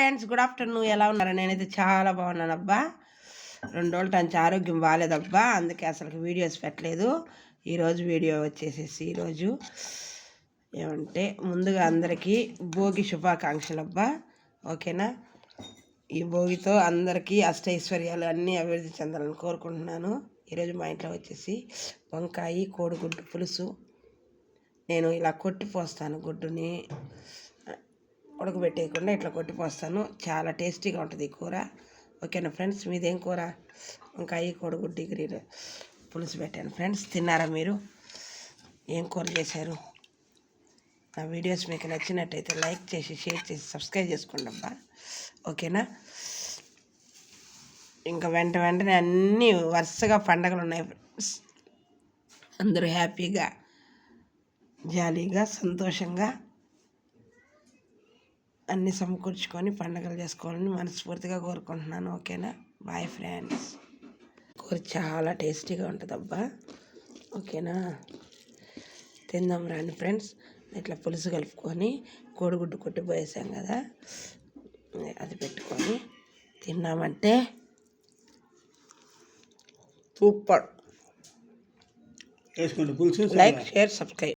Friends, good afternoon. ఎలా ఉన్నారు? నేనైతే చాలా బాగున్నాను అబ్బా. 2 రోజులు నుంచి ఆరోగ్యం బాగాలేదబ్బా, అందుకే అసలు వీడియోస్ పెట్టలేదు. ఈరోజు వీడియో వచ్చేసేసి ఈరోజు ఏమంటే ముందుగా అందరికీ భోగి శుభాకాంక్షలు అబ్బా. ఓకేనా? ఈ భోగితో అందరికీ అష్టైశ్వర్యాలు అన్నీ అభివృద్ధి చెందాలని కోరుకుంటున్నాను. ఈరోజు మా ఇంట్లో వచ్చేసి వంకాయ కోడిగుడ్డు పులుసు. నేను ఇలా కొట్టి పోస్తాను, గుడ్డుని ఉడకబెట్టేయకుండా ఇట్లా కొట్టిపోస్తాను. చాలా టేస్టీగా ఉంటుంది ఈ కూర. ఓకేనా ఫ్రెండ్స్? మీదేం కూర? వంకాయ కోడిగుడ్డు గ్రీన్ పులుసు పెట్టాను. ఫ్రెండ్స్, తిన్నారా మీరు? ఏం కూర చేశారు? నా వీడియోస్ మీకు నచ్చినట్టయితే లైక్ చేసి షేర్ చేసి సబ్స్క్రైబ్ చేసుకోండి అబ్బా. ఓకేనా? ఇంకా వెంటనే అన్నీ వరుసగా పండగలు ఉన్నాయి ఫ్రెండ్స్. అందరూ హ్యాపీగా జాలీగా సంతోషంగా అన్నీ సమకూర్చుకొని పండుగలు చేసుకోవాలని మనస్ఫూర్తిగా కోరుకుంటున్నాను. ఓకేనా? Bye friends. కూర చాలా టేస్టీగా ఉంటుంది అబ్బా. ఓకేనా? తిందాం రండి ఫ్రెండ్స్. ఇట్లా పులుసు కలుపుకొని కోడిగుడ్డు కొట్టిపోయేసాం కదా, అది పెట్టుకొని తిన్నామంటే సూపర్. Like, share, subscribe.